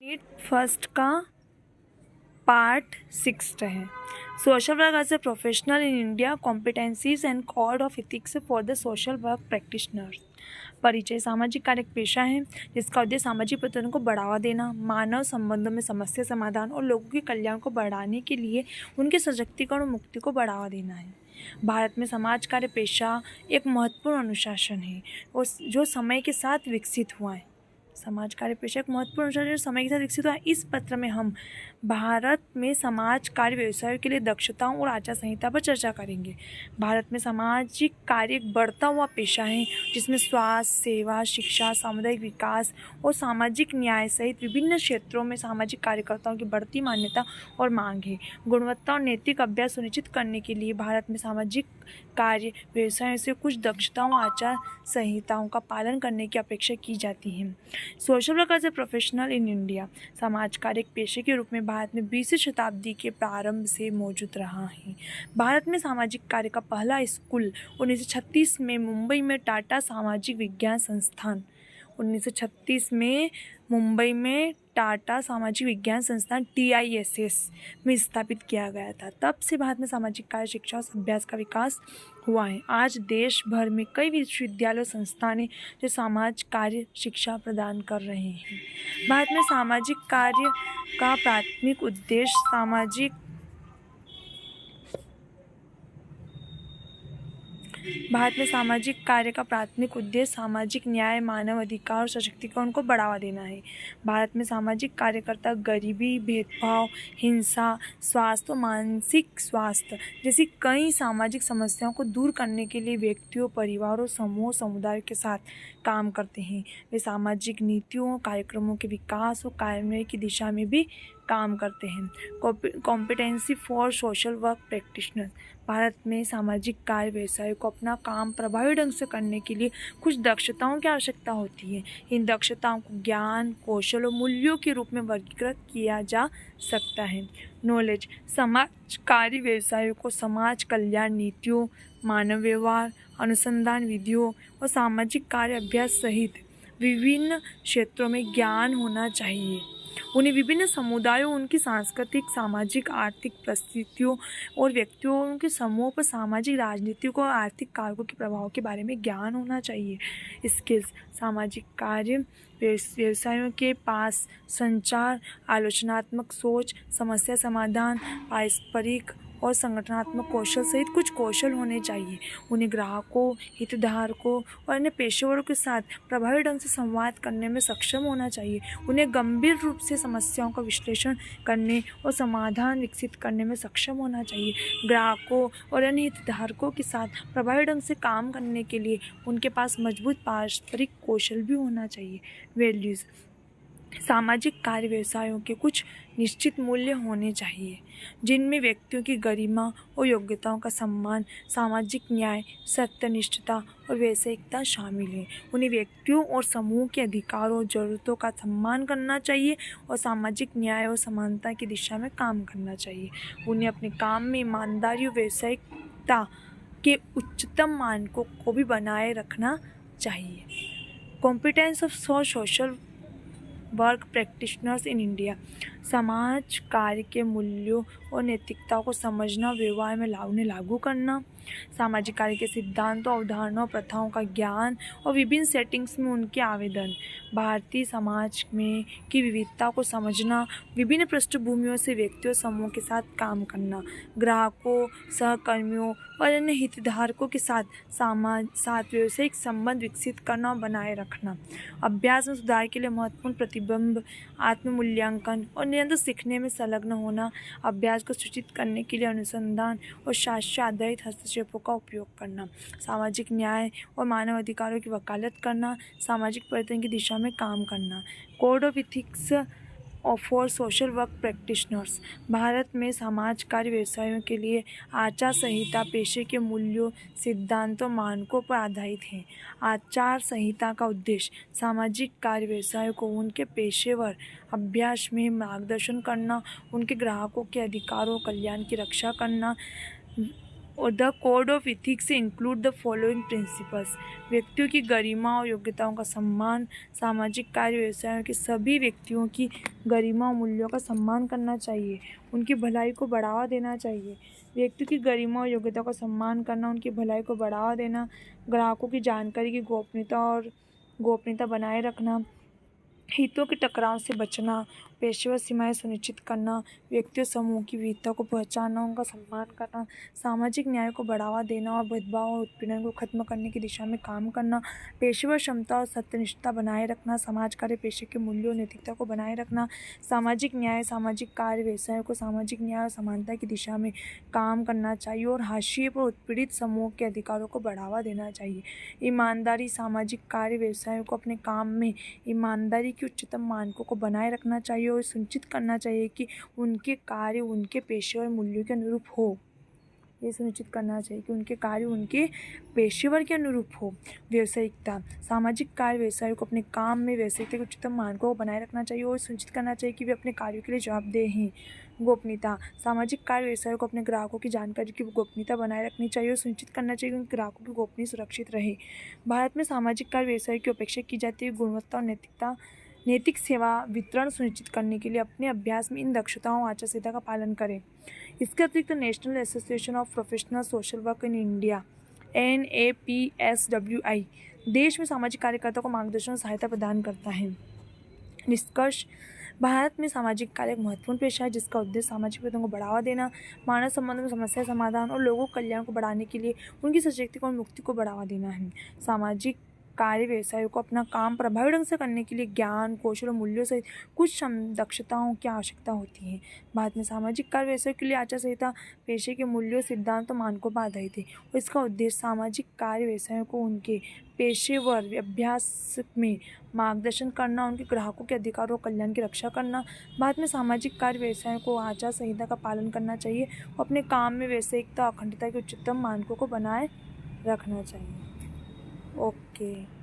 NEET first का part 6 है। Social work as a professional in India, competencies and code of ethics for the social work practitioners. परिचय। सामाजिक कार्य एक पेशा है जिसका उद्देश्य सामाजिक प्रवर्तन को बढ़ावा देना, मानव संबंधों में समस्या समाधान और लोगों के कल्याण को बढ़ाने के लिए उनके सशक्तिकरण और मुक्ति को बढ़ावा देना है। भारत में समाज कार्य पेशा एक महत्वपूर्ण अनुशासन है और जो समय के साथ विकसित हुआ है। समाज कार्य पेशा एक महत्वपूर्ण अनुशासन समय के साथ विकसित हुआ है। इस पत्र में हम भारत में समाज कार्य व्यवसायों के लिए दक्षताओं और आचार संहिता पर चर्चा करेंगे। भारत में सामाजिक कार्य एक बढ़ता हुआ पेशा है जिसमें स्वास्थ्य सेवा, शिक्षा, सामुदायिक विकास और सामाजिक न्याय सहित विभिन्न क्षेत्रों में सामाजिक कार्यकर्ताओं की बढ़ती मान्यता और मांग है। गुणवत्ता और नैतिक अभ्यास सुनिश्चित करने के लिए भारत में सामाजिक कार्य व्यवसायों से कुछ दक्षताओं और आचार संहिताओं का पालन करने की अपेक्षा की जाती है। Social work as a professional in India. समाज कार्य एक पेशे के रूप में भारत में 20वीं शताब्दी के प्रारंभ से मौजूद रहा है। भारत में सामाजिक कार्य का पहला स्कूल 1936 में मुंबई में टाटा सामाजिक विज्ञान संस्थान 1936 में मुंबई में टाटा सामाजिक विज्ञान संस्थान TISS में स्थापित किया गया था। तब से भारत में सामाजिक कार्य शिक्षा और अभ्यास का विकास हुआ है। आज देश भर में कई विश्वविद्यालय और संस्थान हैं जो समाज कार्य शिक्षा प्रदान कर रहे हैं। भारत में सामाजिक कार्य का प्राथमिक उद्देश्य सामाजिक न्याय, मानव अधिकार और सशक्तिकरण को बढ़ावा देना है। भारत में सामाजिक कार्यकर्ता गरीबी, भेदभाव, हिंसा, स्वास्थ्य और मानसिक स्वास्थ्य जैसी कई सामाजिक समस्याओं को दूर करने के लिए व्यक्तियों, परिवारों, समूहों, समुदायों के साथ काम करते हैं। वे सामाजिक नीतियों, कार्यक्रमों के विकास और कार्यान्वयन की दिशा में भी काम करते हैं। Competency for social work practitioner. Bharat में सामाजिक कार्य व्यवसाय को अपना काम प्रभावी ढंग से करने के लिए कुछ दक्षताओं की आवश्यकता होती है। इन दक्षताओं को ज्ञान, कौशल और मूल्यों के रूप में वर्गीकृत किया जा सकता है। नॉलेज। समाज कार्य व्यवसायों को समाज कल्याण नीतियों, मानव व्यवहार, अनुसंधान विधियों और सामाजिक कार्य अभ्यास सहित विभिन्न क्षेत्रों में ज्ञान होना चाहिए। उन्हें विभिन्न समुदायों, उनकी सांस्कृतिक, सामाजिक, आर्थिक परिस्थितियों और व्यक्तियों, उनके समूहों पर सामाजिक, राजनीतिक और आर्थिक कारकों के प्रभाव के बारे में ज्ञान होना चाहिए। स्किल्स। सामाजिक कार्य व्यवसायों के पास संचार, आलोचनात्मक सोच, समस्या समाधान, पारस्परिक और संगठनात्मक कौशल सहित कुछ कौशल होने चाहिए। उन्हें ग्राहकों, हितधारकों और अन्य पेशेवरों के साथ प्रभावी ढंग से संवाद करने में सक्षम होना चाहिए। उन्हें गंभीर रूप से समस्याओं का विश्लेषण करने और समाधान विकसित करने में सक्षम होना चाहिए। ग्राहकों और अन्य हितधारकों के साथ प्रभावी ढंग से काम करने के लिए उनके पास मजबूत पारस्परिक कौशल भी होना चाहिए। वैल्यूज़। सामाजिक कार्य व्यवसायों के कुछ निश्चित मूल्य होने चाहिए जिनमें व्यक्तियों की गरिमा और योग्यताओं का सम्मान, सामाजिक न्याय, सत्यनिष्ठता और वैश्विकता शामिल है। उन्हें व्यक्तियों और समूह के अधिकारों और ज़रूरतों का सम्मान करना चाहिए और सामाजिक न्याय और समानता की दिशा में काम करना चाहिए। उन्हें अपने काम में ईमानदारी और वैश्विकता के उच्चतम मानकों को भी बनाए रखना चाहिए। Competence of social work practitioners in India. समाज कार्य के मूल्यों और नैतिकता को समझना, व्यवहार में उन्हें लागू करना, सामाजिक कार्य के सिद्धांतों, अवधारणाओं, प्रथाओं का ज्ञान और विभिन्न सेटिंग्स में उनके आवेदन, भारतीय समाज में की विविधता को समझना, विभिन्न पृष्ठभूमियों से व्यक्तियों समूहों के साथ काम करना, ग्राहकों, सहकर्मियों और अन्य हितधारकों के साथ व्यावसायिक संबंध विकसित करना और बनाए रखना, अभ्यास में सुधार के लिए महत्वपूर्ण प्रतिबिंब, आत्म-मूल्यांकन और निरंतर सीखने में संलग्न होना, अभ्यास को सूचित करने के लिए अनुसंधान और साक्ष्य आधारित हस्तक्षेपों का उपयोग करना, सामाजिक न्याय और मानव अधिकारों की वकालत करना, सामाजिक परिवर्तन की दिशा में काम करना। Code of ethics for social work practitioners. Bharat में समाज कार्य व्यवसायों के लिए आचार संहिता पेशे के मूल्यों, सिद्धांतों, मानकों पर आधारित है। आचार संहिता का उद्देश्य सामाजिक कार्य व्यवसायों को उनके पेशेवर अभ्यास में मार्गदर्शन करना, उनके ग्राहकों के अधिकारों और कल्याण की रक्षा करना, और the code of ethics include the following principles. व्यक्तियों की गरिमा और योग्यताओं का सम्मान। सामाजिक कार्य व्यवसायों के सभी व्यक्तियों की गरिमा और मूल्यों का सम्मान करना चाहिए, उनकी भलाई को बढ़ावा देना चाहिए। व्यक्तियों की गरिमा और योग्यता का सम्मान करना, उनकी भलाई को बढ़ावा देना, ग्राहकों की जानकारी की गोपनीयता बनाए रखना, हितों के टकराव से बचना, पेशेवर सीमाएं सुनिश्चित करना, व्यक्तियों समूह की विविधता को पहचानना, उनका सम्मान करना, सामाजिक न्याय को बढ़ावा देना और भेदभाव और उत्पीड़न को खत्म करने की दिशा में काम करना, पेशेवर क्षमता और सत्यनिष्ठा बनाए रखना, समाज कार्य पेशे के मूल्यों और नैतिकता को बनाए रखना, सामाजिक न्याय, सामाजिक कार्य व्यवसायों को सामाजिक न्याय और समानता की दिशा में काम करना चाहिए और हाशिए पर उत्पीड़ित समूह के अधिकारों को बढ़ावा देना चाहिए। ईमानदारी, सामाजिक कार्य व्यवसायों को अपने काम में ईमानदारी के उच्चतम मानकों को बनाए रखना चाहिए और सुनिश्चित करना चाहिए कि उनके कार्य उनके पेशेवर मूल्यों के अनुरूप हो। ये सुनिश्चित करना चाहिए कि उनके कार्य उनके पेशेवर के अनुरूप हो। व्यावसायिकता, सामाजिक कार्य व्यवसायों को अपने काम में व्यावसायिकता के उच्चतम मानकों को बनाए रखना चाहिए और सुनिश्चित करना चाहिए कि वे अपने कार्यों के लिए जवाबदेह हैं। गोपनीयता, सामाजिक कार्य व्यवसायों को अपने ग्राहकों की जानकारी की गोपनीयता बनाए रखनी चाहिए और सुनिश्चित करना चाहिए कि उन ग्राहकों की गोपनीयता सुरक्षित रहे। भारत में सामाजिक कार्य व्यवसायों की अपेक्षा की जाती है गुणवत्ता और नैतिक सेवा वितरण सुनिश्चित करने के लिए अपने अभ्यास में इन दक्षताओं और आचार संहिता का पालन करें। इसके अतिरिक्त national association of professional social work in India NAPSWI देश में सामाजिक कार्यकर्ताओं को मार्गदर्शन और सहायता प्रदान करता है। निष्कर्ष, भारत में सामाजिक कार्य एक महत्वपूर्ण पेशा है जिसका उद्देश्य सामाजिक हितों को बढ़ावा देना, मानव संबंधों में समस्या समाधान और लोगों के कल्याण को बढ़ाने के लिए उनकी सशक्तिकरण और मुक्ति को बढ़ावा देना है। सामाजिक कार्य व्यवसायों को अपना काम प्रभावी ढंग से करने के लिए ज्ञान, कौशल और मूल्यों सहित कुछ दक्षताओं की आवश्यकता होती है। भारत में सामाजिक कार्य व्यवसायों के लिए आचार संहिता पेशे के मूल्यों, सिद्धांत और मानकों पर आधारित है और इसका उद्देश्य सामाजिक कार्य व्यवसायों को उनके पेशेवर अभ्यास में मार्गदर्शन करना, उनके ग्राहकों के अधिकारों और कल्याण की रक्षा करना। भारत में सामाजिक कार्य व्यवसायों को आचार संहिता का पालन करना चाहिए और अपने काम में व्यावसायिकता और अखंडता के उच्चतम मानकों को बनाए रखना चाहिए। ओके।